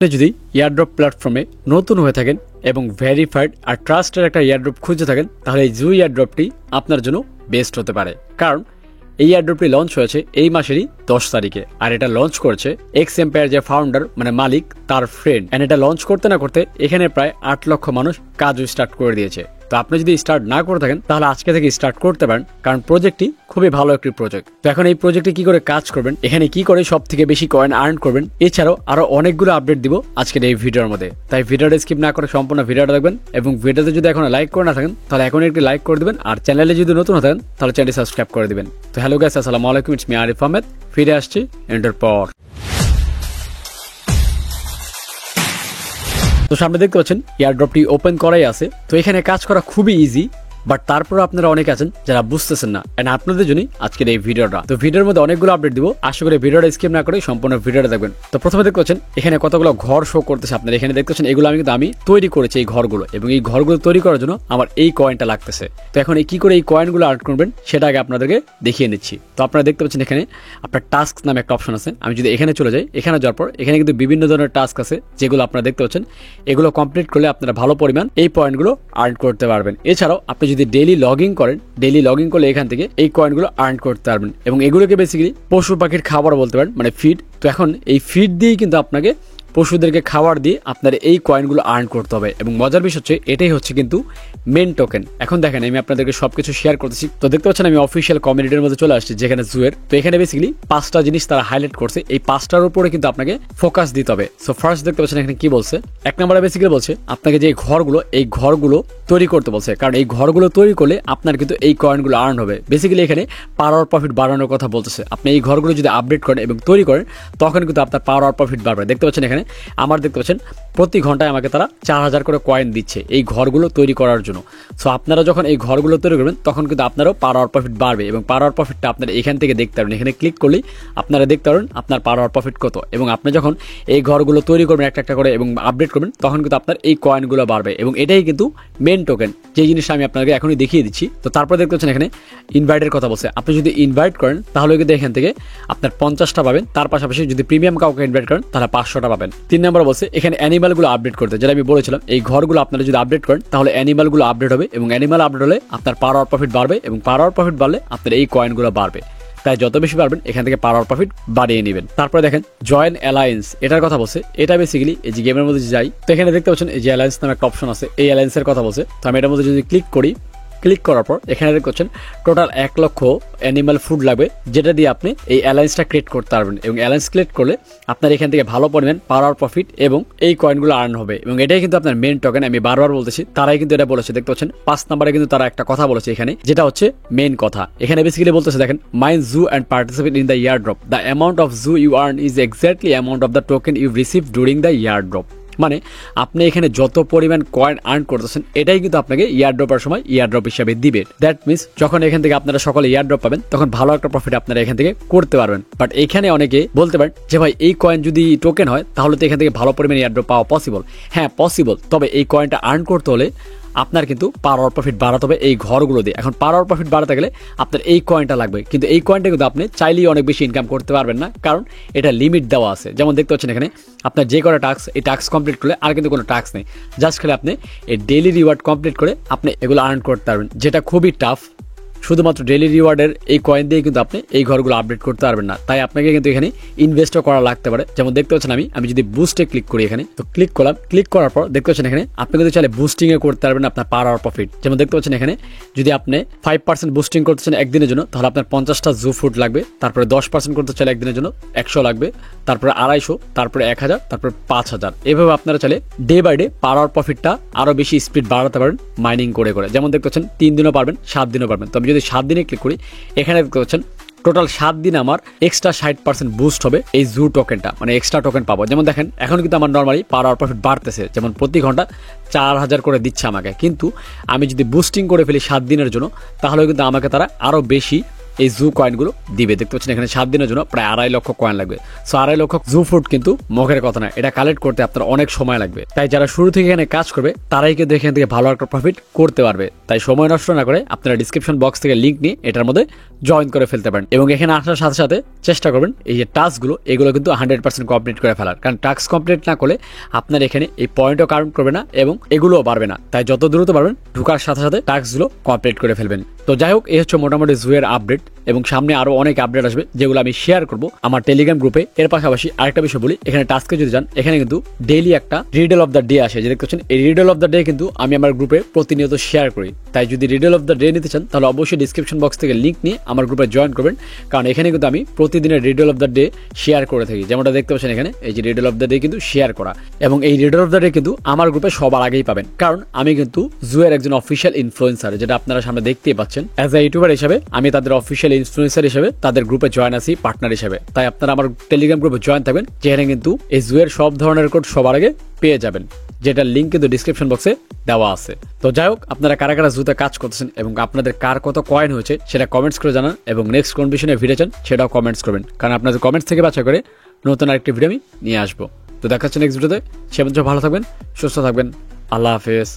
আপনি যদি এয়ারড্রপ প্ল্যাটফর্মে নতুন হয়ে থাকেন এবং ভেরিফাইড আর ট্রাস্টেড একটা এয়ারড্রপ খুঁজে থাকেন, তাহলে এই জু এয়ারড্রপটি আপনার জন্য বেস্ট হতে পারে। কারণ এই এয়ারড্রপটি লঞ্চ হয়েছে এই মাসেরই 10 তারিখে, আর এটা লঞ্চ করেছে এক্স এম্পায়ার যে ফাউন্ডার মানে মালিক তার ফ্রেন্ড। এন্ড এটা লঞ্চ করতে না করতে এখানে প্রায় 8 লক্ষ মানুষ কাজও স্টার্ট করে দিয়েছে। তো আপনি যদি স্টার্ট না করে থাকেন তাহলে আজকে থেকে স্টার্ট করতে পারেন, কারণ প্রজেক্টটি খুবই ভালো একটি প্রজেক্ট। তো এখন এই প্রজেক্টে কি করে কাজ করবেন, এখানে কি করে সব থেকে বেশি কয়েন আর্ন করবেন, এছাড়াও আরো অনেকগুলো আপডেট দিব আজকের এই ভিডিওর মধ্যে। তাই ভিডিওটা স্কিপ না করে সম্পূর্ণ ভিডিওটা দেখবেন, এবং ভিডিওতে যদি এখনো লাইক করে না থাকেন তাহলে এখন একটি লাইক করে দিবেন, আর চ্যানেলে যদি নতুন হতেন তাহলে চ্যানেলটি সাবস্ক্রাইব করে দিবেন। তো হ্যালো গাইস, আসসালামু আলাইকুম, ইটস মি আরিফ আহমেদ, ফিরে আসছি এন্টার পর। তো সামনে দেখতে পাচ্ছেন এয়ারড্রপটি ওপেন করাই আছে। তো এখানে কাজ করা খুবই ইজি, বাট তারপর আপনারা অনেক আছেন যারা বুঝতেছেন না, এন্ড আপনাদের জন্য আজকের এই ভিডিওটা। তো ভিডিওর মধ্যে অনেকগুলো আপডেট দিব, আশা করি ভিডিওটা স্কিপ না করে সম্পূর্ণ ভিডিওটা দেখবেন। তো প্রথমে দেখতে পাচ্ছেন এখানে কতগুলো ঘর শো করতেছে আপনারা। এখানে দেখতে পাচ্ছেন এগুলো আমি তৈরি করেছি এই ঘরগুলো, এবং এই ঘরগুলো তৈরি করার জন্য আমার এই কয়েনটা লাগতেছে। তো এখন কি করে এই কয়েনগুলো আর্ন করবেন সেটা আগে আপনাদেরকে দেখিয়ে নিচ্ছি। তো আপনারা দেখতে পাচ্ছেন এখানে আপনার টাস্ক নামে একটা অপশন আছে। আমি যদি এখানে চলে যাই, এখানে যাওয়ার পর এখানে কিন্তু বিভিন্ন ধরনের টাস্ক আছে যেগুলো আপনারা দেখতে পাচ্ছেন। এগুলো কমপ্লিট করলে আপনারা ভালো পরিমাণ এই পয়েন্টগুলো আর্ন করতে পারবেন। এছাড়াও আপনি যদি ডেইলি লগইন করলে এখান থেকে এই কয়েনগুলো আর্ন করতে পারবেন, এবং এগুলোকে বেসিক্যালি পশু পাখির খাবার বলতে পারেন, মানে ফিড। তো এখন এই ফিড দিয়েই কিন্তু আপনাকে পশুদেরকে খাবার দিয়ে আপনার এই কয়েনগুলো আর্ন করতে হবে, এবং মজার বিষয় হচ্ছে এটাই হচ্ছে কিন্তু মেন টোকেন। এখন দেখেন আমি আপনাদেরকে সবকিছু শেয়ার করতেছি। তো দেখতে পাচ্ছেন আমি অফিসিয়াল কমিউনিটির মধ্যে চলে আসছি, যেখানে জুয়ের। তো এখানে বেসিক্যালি 5টা জিনিস তারা হাইলাইট করছে, এই 5টার উপরে কিন্তু আপনাকে ফোকাস দিতে হবে। সো ফার্স্ট দেখতে পাচ্ছেন এখানে কি বলছে, 1 নম্বরে বেসিক্যালি বলছে আপনাকে যে এই ঘরগুলো তৈরি করতে বলছে, কারণ এই ঘরগুলো তৈরি করলে আপনার কিন্তু এই কয়েনগুলো আর্ন হবে। বেসিক্যালি এখানে পাওয়ার প্রফিট বাড়ানোর কথা বলতেছে। আপনি এই ঘরগুলো যদি আপডেট করেন এবং তৈরি করেন তখন কিন্তু আপনার পাওয়ার প্রফিট বাড়বে। দেখতে পাচ্ছেন এখানে আমার দেখতে পাচ্ছেন প্রতি ঘন্টায় আমাকে তারা 4000 করে কয়েন দিচ্ছে এই ঘরগুলো তৈরি করার জন্য। সো আপনারা যখন এই ঘরগুলো তৈরি করবেন তখন কিন্তু আপনারও পাওয়ার প্রফিট বাড়বে, এবং পাওয়ার প্রফিটটা আপনারা এখান থেকে দেখতে পারবেন। এখানে ক্লিক করলেই আপনারা দেখতে পারবেন আপনার পাওয়ার প্রফিট কত, এবং আপনি যখন এই ঘরগুলো তৈরি করবেন একটা একটা করে এবং আপডেট করবেন তখন কিন্তু আপনার এই কয়েনগুলো বাড়বে, এবং এটাই কিন্তু মেন টোকেন, যে জিনিসটা আমি আপনাকে এখনই দেখিয়ে দিচ্ছি। তো তারপর দেখতে পাচ্ছেন এখানে ইনভাইটের কথা বলছে। আপনি যদি ইনভাইট করেন তাহলে কিন্তু এখান থেকে আপনার 50টা পাবেন, তার পাশাপাশি যদি প্রিমিয়াম কাউকে ইনভাইট করেন তাহলে 500টা পাবেন। 3 নম্বর বলছে এখানে অ্যানিমালগুলো আপডেট করতে, যেটা আমি বলেছিলাম এই ঘরগুলো আপনারা যদি আপডেট করেন তাহলে অ্যানিমালগুলো আপডেট হবে, এবং অ্যানিমাল আপডেট হলে আপনার পাওয়ার প্রফিট বাড়বে, এবং পাওয়ার প্রফিট বাড়লে আপনার এই কয়েনগুলো বাড়বে। তাই যত বেশি পারবেন এখান থেকে পাওয়ার প্রফিট বাড়িয়ে নেবেন। তারপরে দেখেন জয়েন অ্যালায়েন্স, এটার কথা বলছে। এটা বেসিক্যালি এই যে গেমের মধ্যে যাই, তো এখানে দেখতে পাচ্ছেন এই যে অ্যালায়েন্স নামে একটা অপশন আছে, এই অ্যালায়েন্সের কথা বলছে। তো আমি এটার মধ্যে যদি ক্লিক করার পর এখানে দেখতে পাচ্ছেন টোটাল 1 লক্ষ অ্যানিমাল ফুড লাগবে, যেটা দিয়ে আপনি এই অ্যালায়েন্সটা ক্রিয়েট করতে পারবেন, এবং অ্যালায়েন্স ক্রিয়েট করলে আপনার এখান থেকে ভালো পরিমাণ পাওয়ার প্রফিট এবং এই কয়েনগুলো আর্ন হবে, এবং এটাই কিন্তু আপনার মেন টোকেন। আমি বারবার বলতেছি, তারাই কিন্তু এটা বলেছে। দেখতে পাচ্ছেন 5 নম্বরে কিন্তু তারা একটা কথা বলেছে এখানে, যেটা হচ্ছে মেন কথা। এখানে বেসিক্যালি বলতেছে দেখেন, mine zoo and participate in the airdrop, the amount of zoo you earn is exactly amount of the token you receive during the airdrop. মানে আপনি এখানে যত পরিমাণ কয়েন আর্ন করতেছেন এটাই কিন্তু আপনাকে ইয়ারড্রপের সময় ইয়ারড্রপ হিসাবে দিবে। দ্যাট মিনস যখন এখান থেকে আপনারা সকলে ইয়ারড্রপ পাবেন তখন ভালো একটা প্রফিট আপনারা এখান থেকে করতে পারবেন। বাট এখানে অনেকে বলতে পারেন যে ভাই এই কয়েন যদি টোকেন হয় তাহলে তো এখান থেকে ভালো পরিমাণ ইয়ারড্রপ পাওয়া পসিবল। হ্যাঁ পসিবল, তবে এই কয়েনটা আর্ন করতে হলে আপনার কিন্তু পাওয়ার প্রফিট বাড়াতে হবে এই ঘরগুলো দিয়ে। এখন পাওয়ার প্রফিট বাড়াতে গেলে আপনার এই কয়েনটা লাগবে, কিন্তু এই কয়েনটা কিন্তু আপনি চাইলেই অনেক বেশি ইনকাম করতে পারবেন না, কারণ এটা লিমিট দেওয়া আছে। যেমন দেখতে পাচ্ছেন এখানে আপনার যে কটা টাস্ক, এই টাস্ক কমপ্লিট করলে আর কিন্তু কোনো টাস্ক নেই, জাস্ট খালি আপনি এই ডেইলি রিওয়ার্ড কমপ্লিট করে আপনি এগুলো আর্ন করতে পারবেন, যেটা খুবই টাফ। শুধুমাত্র ডেইলি রিওয়ার্ডের এই কয়েন দিয়ে কিন্তু আপনি এই ঘরগুলো আপডেট করতে পারবেন না, তাই আপনাকে কিন্তু এখানে ইনভেস্টও করা লাগতে পারে। যেমন দেখতে পাচ্ছেন আমি যদি বুস্টে ক্লিক করি, এখানে তো ক্লিক করলাম, ক্লিক করার পর দেখতে পাচ্ছেন এখানে আপনি কিন্তু চাইলে বুস্টিং এ করতে পারবেন আপনার পাওয়ার প্রফিট। যেমন দেখতে পাচ্ছেন এখানে যদি আপনি 5% বুস্টিং করতেছেন একদিনের জন্য তাহলে আপনার 50টা জু ফুড লাগবে, তারপরে 10% করতে চাইলে একদিনের জন্য 100 লাগবে, তারপরে 250, তারপরে 1000, তারপরে 5000। এভাবে আপনারা চাইলে ডে বাই ডে পাওয়ার প্রফিটটা আরো বেশি স্পিড বাড়াতে পারেন মাইনিং করে। যেমন দেখতে পাচ্ছেন 3 দিনও পারবেন, 7 দিনও পারবেন। তো আমি যদি 7 দিনে ক্লিক করি, এখানে দেখতে পাচ্ছেন টোটাল 7 দিন আমার এক্সট্রা 60% বুস্ট হবে এই জু টোকেনটা, মানে এক্সট্রা টোকেন পাবো। যেমন দেখেন এখন কিন্তু আমার নর্মালি পাওয়ার প্রফিট বাড়তেছে, যেমন প্রতি ঘন্টা 4000 করে দিচ্ছে আমাকে, কিন্তু আমি যদি বুস্টিং করে ফেলি 7 দিনের জন্য তাহলে কিন্তু আমাকে তারা আরো বেশি এই জু কয়েনগুলো দিবে। দেখতে পাচ্ছেন এখানে 7 দিনের জন্য প্রায় 2.5 লক্ষ কয়েন লাগবে। সো 2.5 লক্ষ জু ফুড কিন্তু মুখের কথা না, এটা কালেক্ট করতে আপনার অনেক সময় লাগবে। তাই যারা শুরু থেকে এখানে কাজ করবে তারাই কিন্তু এখান থেকে ভালো একটা প্রফিট করতে পারবে। তাই সময় নষ্ট না করে আপনারা ডিসক্রিপশন বক্স থেকে লিঙ্ক নিয়ে এটার মধ্যে জয়েন করে ফেলতে পারেন এবং এখানে আসার সাথে সাথে চেষ্টা করবেন এই যে টাস্কগুলো এগুলো কিন্তু 100% কমপ্লিট করে ফেলার, কারণ টাস্ক কমপ্লিট না করলে আপনার এখানে এই পয়েন্টও কাউন্ট করবে না এবং এগুলোও বাড়বে না। তাই যত দ্রুত পারবেন ঢুকার সাথে সাথে টাস্কগুলো কমপ্লিট করে ফেলবেন। তো যাই হোক, এই হচ্ছে মোটামুটি জুয়ের আপডেট এবং সামনে আরো অনেক আপডেট আসবে যেগুলো আমি শেয়ার করব আমার টেলিগ্রাম গ্রুপে। এর পাশাপাশি আরেকটা বিষয় বলি, এখানে টাস্কে যদি যান এখানে কিন্তু ডেইলি একটা রিডল অফ দ্য ডে আসে, যে দেখতে পাচ্ছেন এই রিডল অফ দ্য ডে কিন্তু আমি আমার গ্রুপে প্রতিনিয়ত শেয়ার করি। তাই যদি রিডল অফ দ্য ডে নিতে চান তাহলে অবশ্যই ডিসক্রিপশন বক্স থেকে লিঙ্ক নিয়ে আমার গ্রুপে জয়েন করবেন, কারণ এখানে কিন্তু আমি প্রতিদিনের riddle of the day share করে থাকি। যেমনটা দেখতে পাচ্ছেন এখানে এই যে রিডল অফ দ্য ডে কিন্তু শেয়ার করা, এবং এই রিডল অফ দ্য ডে কিন্তু আমার গ্রুপে সবার আগেই পাবেন, কারণ আমি কিন্তু জুয়ের একজন অফিসিয়াল ইনফ্লুয়েন্সার, যেটা আপনারা সামনে দেখতেই পাচ্ছেন। অ্যাজ এ ইউটিউবার হিসেবে আমি তাদের অফিসিয়াল ইনফ্লুয়েন্সার হিসেবে তাদের গ্রুপে জয়েন আছি পার্টনার হিসেবে। তাই আপনারা আমার টেলিগ্রাম গ্রুপে জয়েন থাকবেন, যেখানে কিন্তু এই জুয়ের সব ধরনের কোড সবার আগে পেয়ে যাবেন, যেটার লিঙ্ক কিন্তু ডিসক্রিপশন বক্সে দেওয়া আছে। তো যাই হোক, আপনারা কারা কারা জুতে কাজ করতেছেন এবং আপনাদের কার কত কয়েন হয়েছে সেটা কমেন্টস করে জানান, এবং নেক্সট কোন বিষয়ে ভিডিও চান সেটাও কমেন্টস করবেন, কারণ আপনাদের কমেন্টস থেকে বাছা করে নতুন আরেকটি ভিডিও আমি নিয়ে আসবো। তো দেখা হচ্ছে নেক্সট ভিডিওতে। সে পর্যন্ত ভালো থাকবেন, সুস্থ থাকবেন, আল্লাহ হাফেজ।